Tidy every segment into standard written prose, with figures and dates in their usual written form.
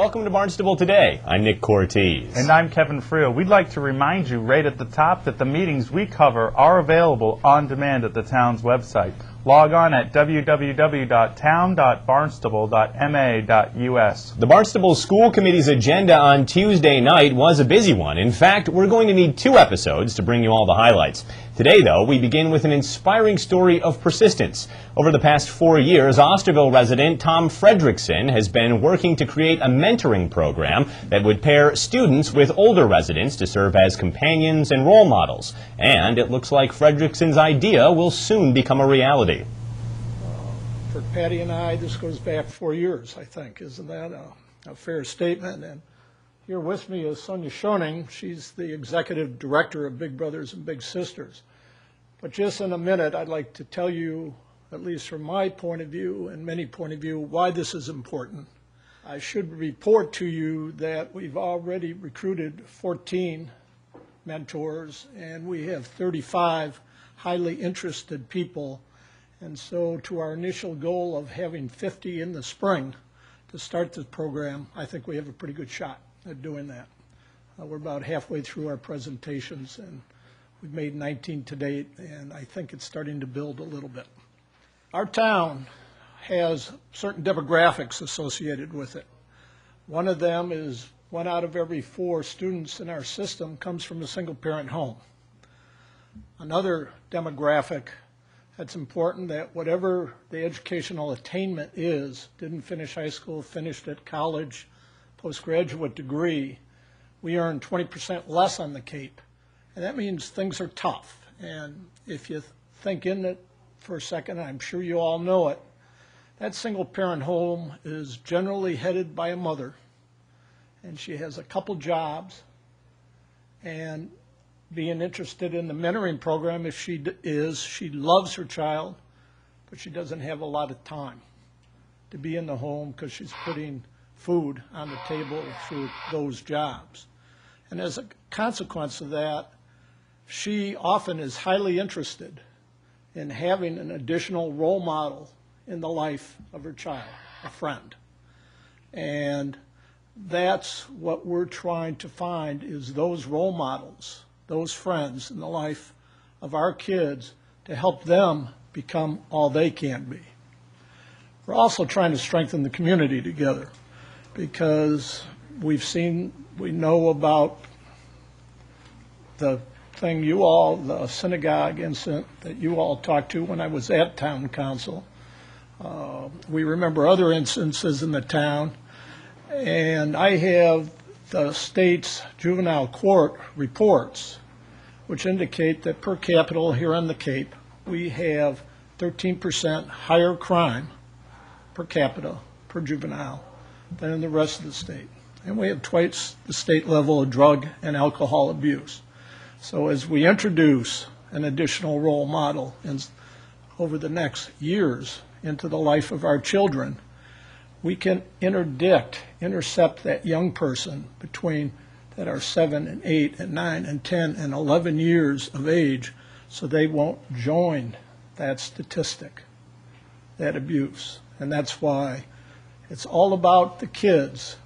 Welcome to Barnstable Today. I'm Nick Cortez. And I'm Kevin Friel. We'd like to remind you right at the top that the meetings we cover are available on demand at the town's website. Log on at www.town.barnstable.ma.us. The Barnstable School Committee's agenda on Tuesday night was a busy one. In fact, we're going to need 2 episodes to bring you all the highlights. Today, though, we begin with an inspiring story of persistence. Over the past 4 years, Osterville resident Tom Fredrickson has been working to create a mentoring program that would pair students with older residents to serve as companions and role models. And it looks like Fredrickson's idea will soon become a reality. For Patty and I, this goes back 4 years, I think. Isn't that a fair statement? And here with me is Sonia Schoening. She's the executive director of Big Brothers and Big Sisters. But just in a minute, I'd like to tell you, at least from my point of view and many point of view, why this is important. I should report to you that we've already recruited 14 mentors, and we have 35 highly interested people. And so to our initial goal of having 50 in the spring to start this program, I think we have a pretty good shot at doing that. We're about halfway through our presentations, and we've made 19 to date, and I think it's starting to build a little bit. Our town has certain demographics associated with it. One of them is 1 out of every 4 students in our system comes from a single-parent home. Another demographic that's important, that whatever the educational attainment is, didn't finish high school, finished at college, postgraduate degree, we earn 20% less on the Cape. And that means things are tough. And if you think in it for a second, I'm sure you all know it, that single parent home is generally headed by a mother, and she has a couple jobs, and being interested in the mentoring program, if she she loves her child, but she doesn't have a lot of time to be in the home because she's putting food on the table through those jobs. And as a consequence of that, she often is highly interested in having an additional role model in the life of her child, a friend. And that's what we're trying to find, is those role models, those friends in the life of our kids, to help them become all they can be. We're also trying to strengthen the community together, because we know about the thing the synagogue incident that you all talked to when I was at town council. We remember other instances in the town, and I have the state's juvenile court reports, which indicate that per capita here on the Cape, we have 13% higher crime per capita, per juvenile, than in the rest of the state. And we have twice the state level of drug and alcohol abuse. So as we introduce an additional role model over the next years into the life of our children, we can intercept that young person that are 7 and 8 and 9 and 10 and 11 years of age, so they won't join that statistic, that abuse. And that's why it's all about the kids,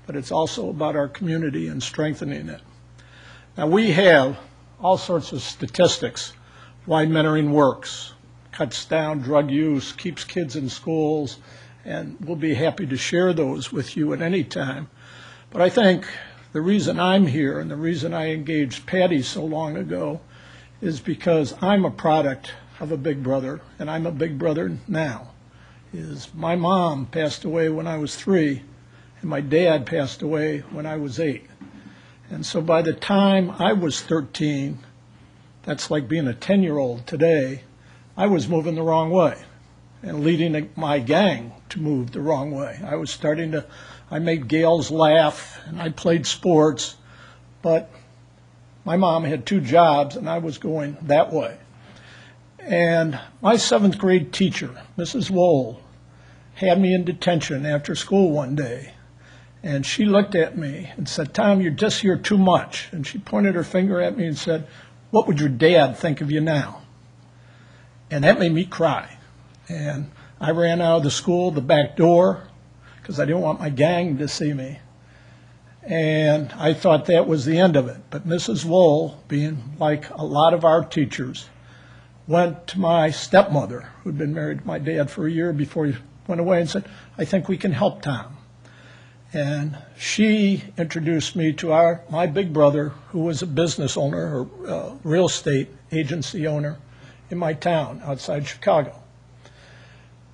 but it's also about our community and strengthening it. Now, we have all sorts of statistics why mentoring works, cuts down drug use, keeps kids in schools, and we'll be happy to share those with you at any time. But I think the reason I'm here and the reason I engaged Patty so long ago is because I'm a product of a big brother, and I'm a big brother now. My mom passed away when I was 3, and my dad passed away when I was 8. And so by the time I was 13, that's like being a 10-year-old today, I was moving the wrong way and leading my gang to move the wrong way. I made Gales laugh, and I played sports, but my mom had 2 jobs, and I was going that way. And my 7th grade teacher, Mrs. Wohl, had me in detention after school one day. And she looked at me and said, "Tom, you're just here too much." And she pointed her finger at me and said, "What would your dad think of you now?" And that made me cry. And I ran out of the school, the back door, because I didn't want my gang to see me. And I thought that was the end of it. But Mrs. Wool, being like a lot of our teachers, went to my stepmother, who'd been married to my dad for a year before he went away, and said, I think we can help Tom. And she introduced me to my big brother, who was a business owner, or real estate agency owner in my town outside Chicago.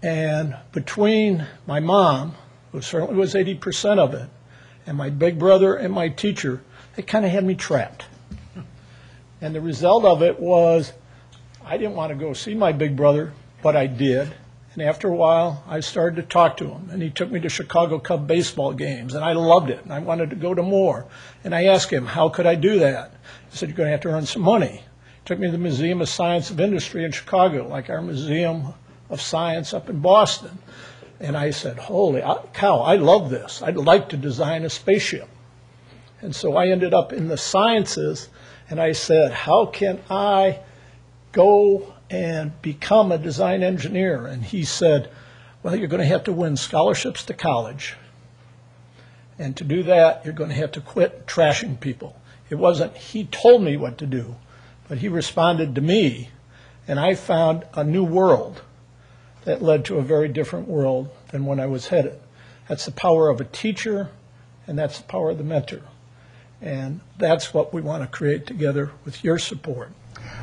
And between my mom, who certainly was 80% of it, and my big brother and my teacher, they kind of had me trapped. And the result of it was I didn't want to go see my big brother, but I did. And after a while, I started to talk to him. And he took me to Chicago Cub baseball games, and I loved it. And I wanted to go to more. And I asked him, how could I do that? He said, you're going to have to earn some money. He took me to the Museum of Science of Industry in Chicago, like our Museum of Science up in Boston. And I said, holy cow, I love this. I'd like to design a spaceship. And so I ended up in the sciences, and I said, how can I go and become a design engineer? And he said, well, you're going to have to win scholarships to college. And to do that, you're going to have to quit trashing people. It wasn't he told me what to do, but he responded to me, and I found a new world that led to a very different world than when I was headed. That's the power of a teacher, and that's the power of the mentor. And that's what we want to create together with your support.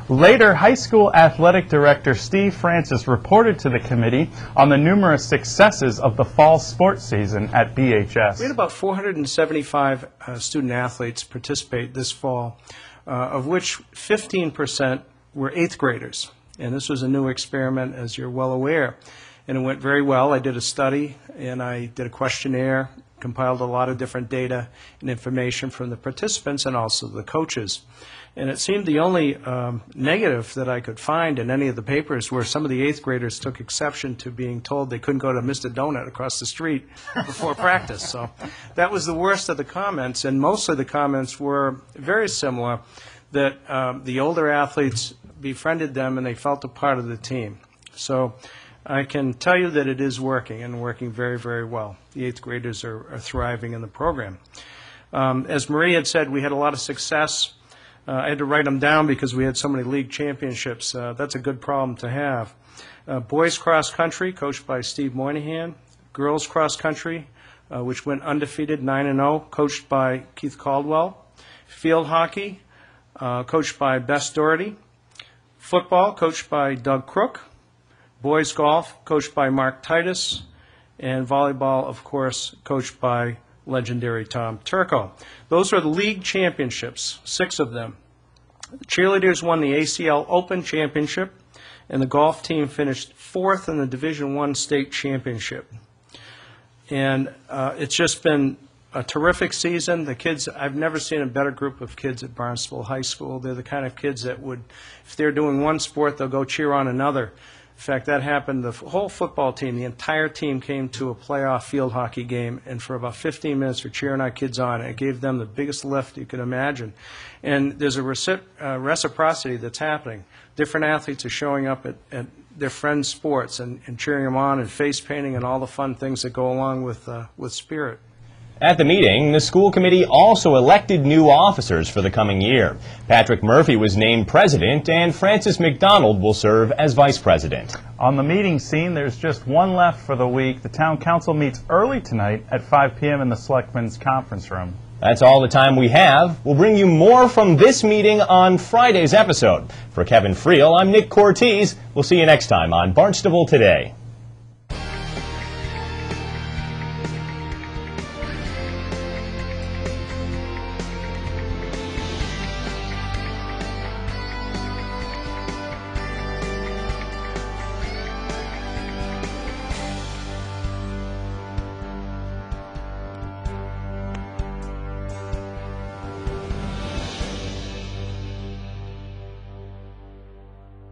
Later, high school athletic director Steve Francis reported to the committee on the numerous successes of the fall sports season at BHS. We had about 475 student athletes participate this fall, of which 15% were 8th graders. And this was a new experiment, as you're well aware. And it went very well. I did a study, and I did a questionnaire, compiled a lot of different data and information from the participants and also the coaches. And it seemed the only negative that I could find in any of the papers were some of the 8th graders took exception to being told they couldn't go to Mr. Donut across the street before practice. So that was the worst of the comments, and most of the comments were very similar, that the older athletes befriended them and they felt a part of the team. So I can tell you that it is working, and working very, very well. The 8th graders are thriving in the program. As Marie had said, we had a lot of success. I had to write them down because we had so many league championships. That's a good problem to have. Boys cross country, coached by Steve Moynihan. Girls cross country, which went undefeated, 9-0, coached by Keith Caldwell. Field hockey, coached by Bess Doherty. Football, coached by Doug Crook. Boys golf, coached by Mark Titus. And volleyball, of course, coached by legendary Tom Turco. Those are the league championships, 6 of them. The cheerleaders won the ACL Open Championship, and the golf team finished 4th in the Division I state championship. And it's just been a terrific season. The kids, I've never seen a better group of kids at Barnstable High School. They're the kind of kids that would, if they're doing one sport, they'll go cheer on another. In fact, that happened. The whole football team, the entire team came to a playoff field hockey game, and for about 15 minutes we're cheering our kids on. It gave them the biggest lift you could imagine. And there's a reciprocity that's happening. Different athletes are showing up at their friends' sports and cheering them on, and face painting and all the fun things that go along with spirit. At the meeting, the school committee also elected new officers for the coming year. Patrick Murphy was named president, and Francis McDonald will serve as vice president. On the meeting scene, there's just one left for the week. The town council meets early tonight at 5 p.m. in the Selectmen's conference room. That's all the time we have. We'll bring you more from this meeting on Friday's episode. For Kevin Friel, I'm Nick Cortez. We'll see you next time on Barnstable Today.